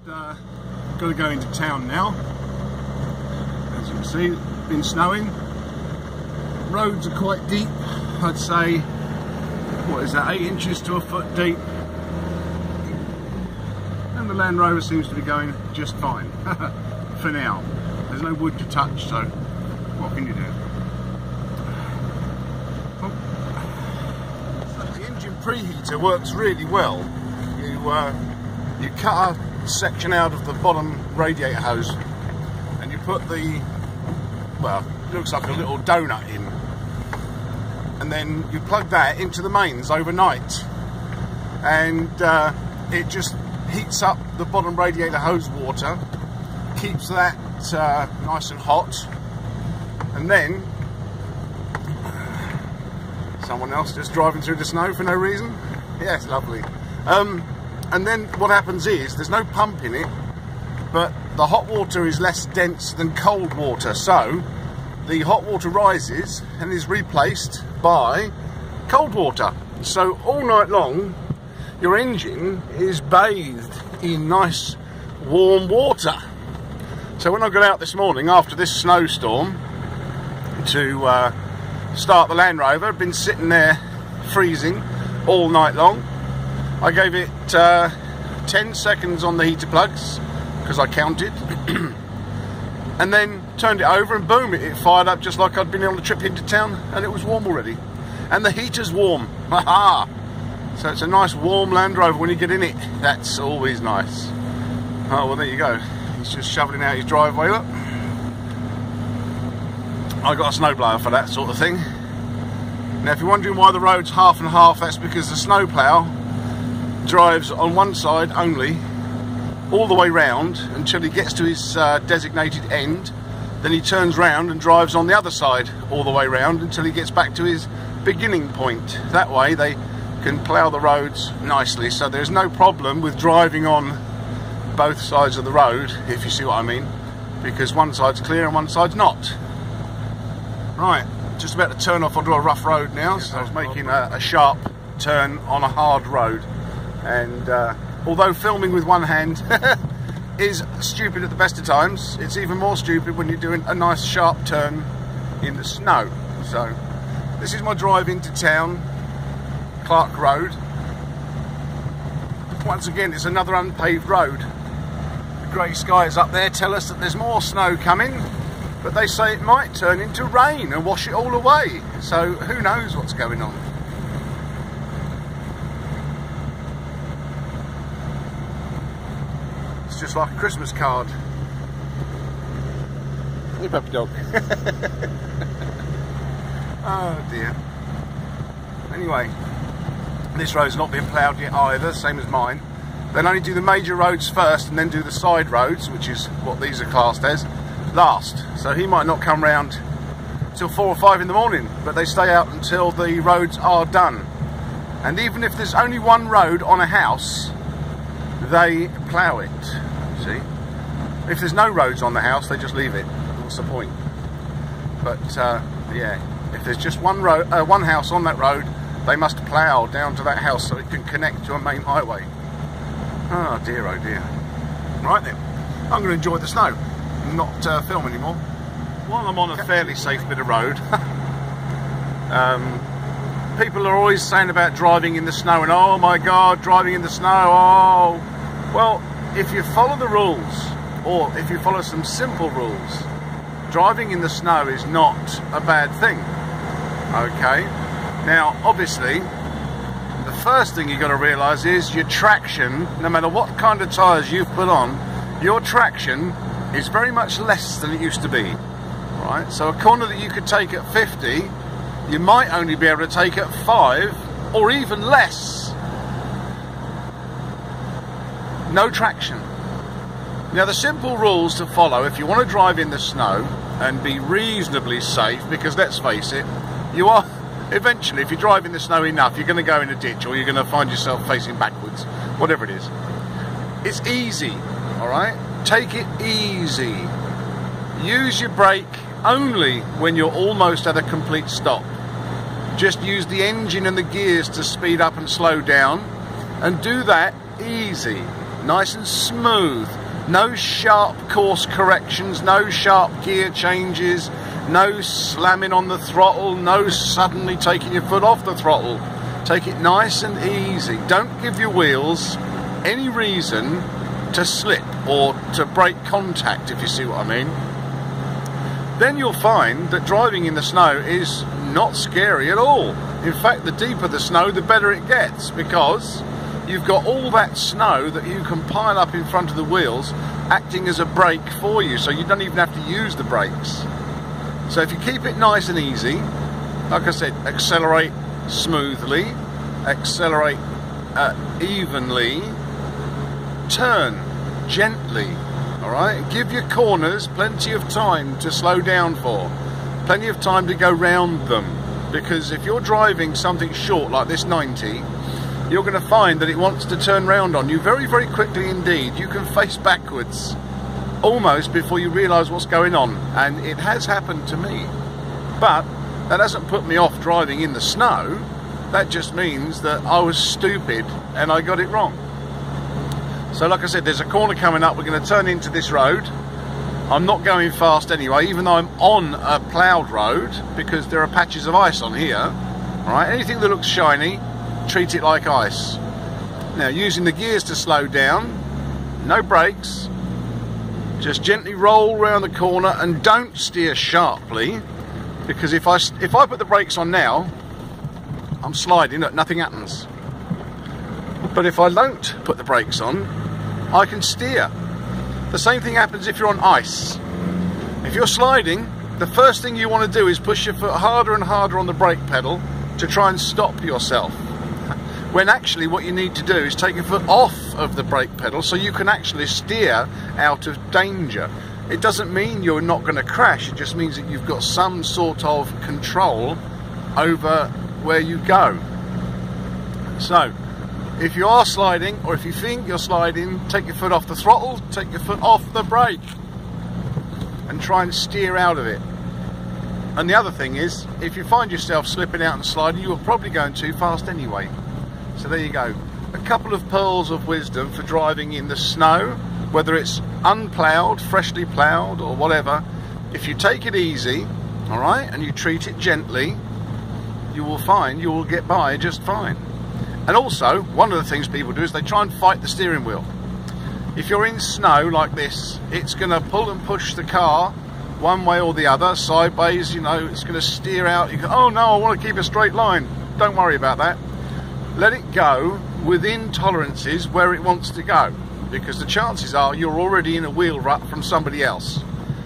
Got to go into town now. As you can see, it's been snowing. Roads are quite deep. I'd say, what is that, 8 inches to a foot deep. And the Land Rover seems to be going just fine for now. There's no wood to touch, so what can you do? The engine preheater works really well. You cut a section out of the bottom radiator hose and you put the, well, it looks like a little donut in, and then you plug that into the mains overnight, and it just heats up the bottom radiator hose water, keeps that nice and hot, and then someone else just driving through the snow for no reason. Yes, lovely. And then what happens is there's no pump in it, but the hot water is less dense than cold water, so the hot water rises and is replaced by cold water. So all night long your engine is bathed in nice warm water. So when I got out this morning after this snowstorm to start the Land Rover, I've been sitting there freezing all night long. I gave it 10 seconds on the heater plugs because I counted and then turned it over and boom, it fired up just like I'd been on a trip into town, and it was warm already. And the heater's warm. Haha! So it's a nice warm Land Rover when you get in it. That's always nice. Oh, well, there you go. He's just shoveling out his driveway. Look, I got a snowblower for that sort of thing. Now, if you're wondering why the road's half and half, that's because the snowplow drives on one side only all the way round until he gets to his designated end. Then he turns round and drives on the other side all the way round until he gets back to his beginning point. That way they can plough the roads nicely, so there's no problem with driving on both sides of the road, if you see what I mean, because one side's clear and one side's not. Right, just about to turn off onto a rough road now, so I was making a sharp turn on a hard road, and although filming with one hand is stupid at the best of times, it's even more stupid when you're doing a nice sharp turn in the snow. So this is my drive into town, Clark Road. Once again, it's another unpaved road. The grey skies up there tell us that there's more snow coming, but they say it might turn into rain and wash it all away, so who knows what's going on. It's just like a Christmas card. Hey, puppy dog. Oh dear. Anyway, this road's not been ploughed yet either, same as mine. They'll only do the major roads first and then do the side roads, which is what these are classed as, last. So he might not come round till 4 or 5 in the morning, but they stay out until the roads are done. And even if there's only one road on a house, they plough it, see? If there's no roads on the house, they just leave it. What's the point? But yeah, if there's just one house on that road, they must plough down to that house so it can connect to a main highway. Oh dear, oh dear. Right then, I'm going to enjoy the snow and not film anymore. While I'm on a fairly safe bit of road, people are always saying about driving in the snow and oh my god, driving in the snow, oh. Well, if you follow the rules, or if you follow some simple rules, driving in the snow is not a bad thing. Okay? Now, obviously, the first thing you've got to realise is your traction, no matter what kind of tyres you've put on, your traction is very much less than it used to be. Right? So a corner that you could take at 50, you might only be able to take at 5 or even less. No traction. Now, the simple rules to follow if you want to drive in the snow and be reasonably safe, because let's face it, you are eventually, if you drive in the snow enough, you're going to go in a ditch or you're going to find yourself facing backwards, whatever it is. It's easy, alright? Take it easy. Use your brake only when you're almost at a complete stop. Just use the engine and the gears to speed up and slow down, and do that easy. nice and smooth. No sharp course corrections, no sharp gear changes, no slamming on the throttle, no suddenly taking your foot off the throttle. Take it nice and easy. Don't give your wheels any reason to slip or to break contact, if you see what I mean. Then you'll find that driving in the snow is not scary at all. In fact, the deeper the snow, the better it gets, because you've got all that snow that you can pile up in front of the wheels acting as a brake for you, so you don't even have to use the brakes. So if you keep it nice and easy, like I said, accelerate smoothly, accelerate evenly, turn gently, alright? Give your corners plenty of time to slow down for, plenty of time to go round them, because if you're driving something short like this 90, you're going to find that it wants to turn round on you very, very quickly indeed. You can face backwards almost before you realise what's going on, and it has happened to me. But that hasn't put me off driving in the snow. That just means that I was stupid and I got it wrong. So like I said, there's a corner coming up. We're going to turn into this road. I'm not going fast anyway, even though I'm on a ploughed road, because there are patches of ice on here. Alright, anything that looks shiny, treat it like ice. Now, using the gears to slow down, no brakes, just gently roll round the corner and don't steer sharply, because if I put the brakes on now, I'm sliding, look, nothing happens. But if I don't put the brakes on, I can steer. The same thing happens if you're on ice. If you're sliding, the first thing you want to do is push your foot harder and harder on the brake pedal to try and stop yourself. When actually what you need to do is take your foot off of the brake pedal so you can actually steer out of danger. It doesn't mean you're not going to crash, it just means that you've got some sort of control over where you go. So, if you are sliding, or if you think you're sliding, take your foot off the throttle, take your foot off the brake, and try and steer out of it. And the other thing is, if you find yourself slipping out and sliding, you are probably going too fast anyway. So there you go. A couple of pearls of wisdom for driving in the snow, whether it's unploughed, freshly ploughed, or whatever. If you take it easy, alright, and you treat it gently, you will find you will get by just fine. And also, one of the things people do is they try and fight the steering wheel. If you're in snow like this, it's going to pull and push the car one way or the other, sideways, you know, it's going to steer out. You go, oh no, I want to keep a straight line. Don't worry about that. Let it go within tolerances where it wants to go, because the chances are you're already in a wheel rut from somebody else.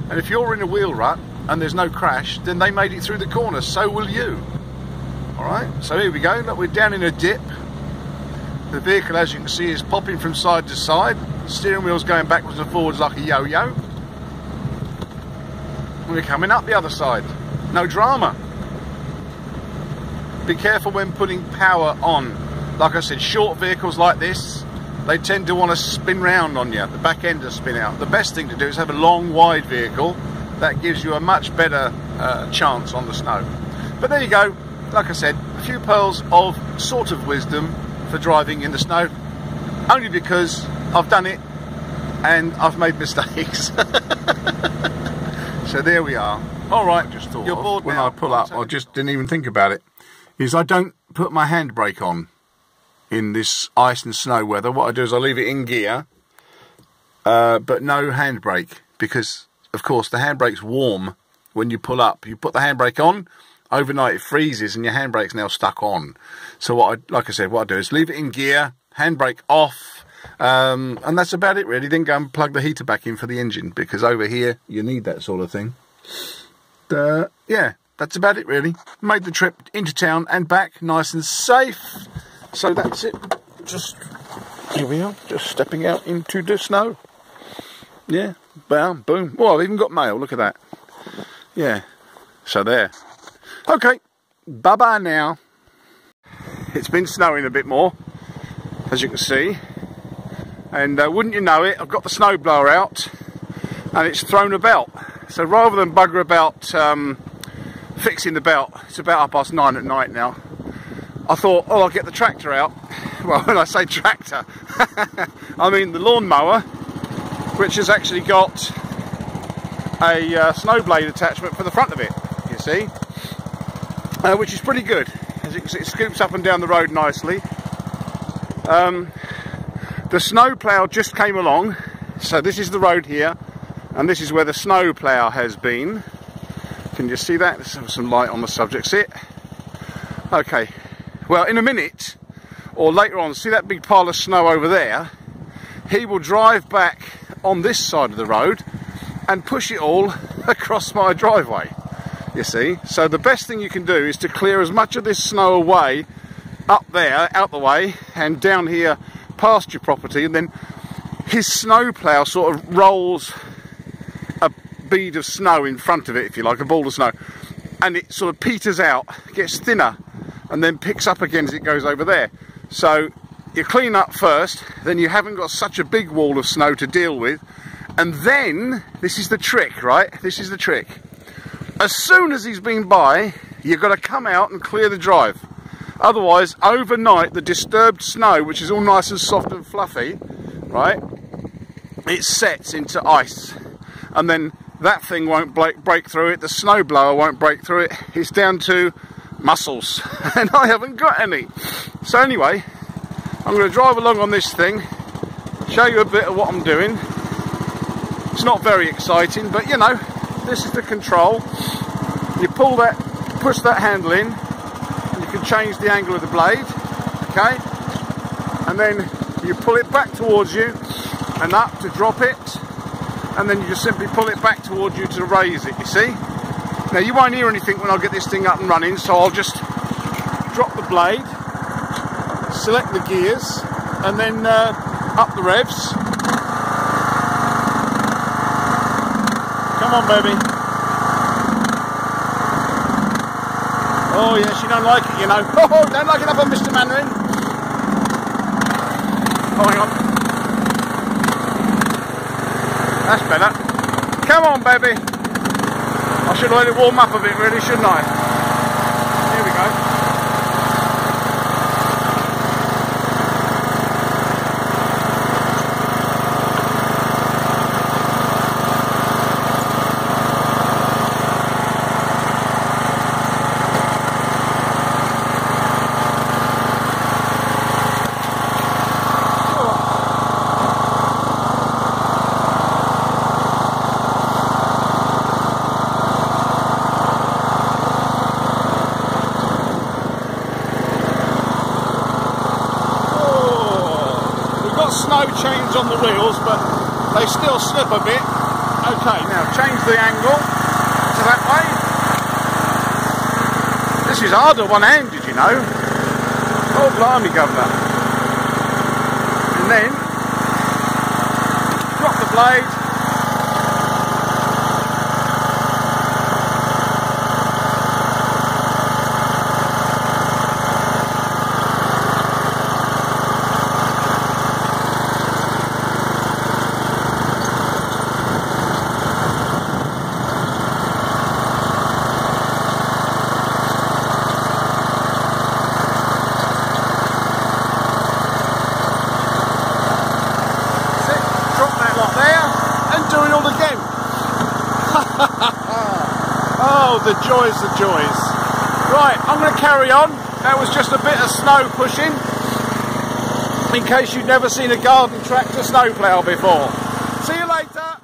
And if you're in a wheel rut and there's no crash, then they made it through the corner, so will you. Alright, so here we go. Look, we're down in a dip. The vehicle, as you can see, is popping from side to side. The steering wheel's going backwards and forwards like a yo-yo. We're coming up the other side. No drama. Be careful when putting power on. Like I said, short vehicles like this, they tend to want to spin round on you. The back end will spin out. The best thing to do is have a long, wide vehicle. That gives you a much better chance on the snow. But there you go. Like I said, a few pearls of sort of wisdom for driving in the snow. Only because I've done it and I've made mistakes. So there we are. Alright, just thought you're bored when now. I pull up, I just didn't even think about it. Is I don't put my handbrake on in this ice and snow weather. What I do is I leave it in gear, but no handbrake, because of course the handbrake's warm when you pull up. You put the handbrake on, overnight it freezes and your handbrake's now stuck on. So like I said, what I do is leave it in gear, handbrake off, and that's about it really. Then go and plug the heater back in for the engine, because over here you need that sort of thing. Yeah, that's about it really. Made the trip into town and back nice and safe. So that's it. Just, here we are, just stepping out into the snow. Yeah, bam, boom. Oh, I've even got mail, look at that. Yeah, so there. Okay, bye-bye now. It's been snowing a bit more, as you can see. And wouldn't you know it, I've got the snowblower out and it's thrown a belt. So rather than bugger about fixing the belt, it's about 9:30 at night now. I thought, oh, I'll get the tractor out. Well, when I say tractor, I mean the lawnmower, which has actually got a snow blade attachment for the front of it, you see, which is pretty good. As you can see, it scoops up and down the road nicely. The snow plow just came along, so this is the road here, and this is where the snow plow has been. Can you see that? Let's have some light on the subject. See it? Okay. Well, in a minute, or later on, see that big pile of snow over there? He will drive back on this side of the road and push it all across my driveway, you see. So the best thing you can do is to clear as much of this snow away, up there, out the way, and down here past your property, and then his snow plow sort of rolls a bead of snow in front of it, if you like, a ball of snow, and it sort of peters out, gets thinner, and then picks up again as it goes over there. So you clean up first, then you haven't got such a big wall of snow to deal with, and then, this is the trick, right? This is the trick. As soon as he's been by, you've got to come out and clear the drive. Otherwise, overnight, the disturbed snow, which is all nice and soft and fluffy, right, it sets into ice. And then that thing won't break through it, the snow blower won't break through it. It's down to muscles, and I haven't got any. So anyway, I'm going to drive along on this thing, show you a bit of what I'm doing. It's not very exciting, but you know, this is the control. You pull that, push that handle in, and you can change the angle of the blade, okay? And then you pull it back towards you and up to drop it, and then you just simply pull it back towards you to raise it, you see? Now you won't hear anything when I get this thing up and running, so I'll just drop the blade, select the gears, and then up the revs. Come on, baby. Oh yes, you don't like it, you know. Oh, don't like it up on Mr. Mandarin. Oh, hang on. That's better. Come on, baby. I should have let it warm up a bit, really, shouldn't I? Here we go. Snow chains on the wheels, but they still slip a bit. Okay, now change the angle to that way. This is harder one-handed, you know. Oh, blimey, governor. And then drop the blade. Oh, the joys, the joys. Right, I'm going to carry on. That was just a bit of snow pushing, in case you've never seen a garden tractor snowplow before. See you later.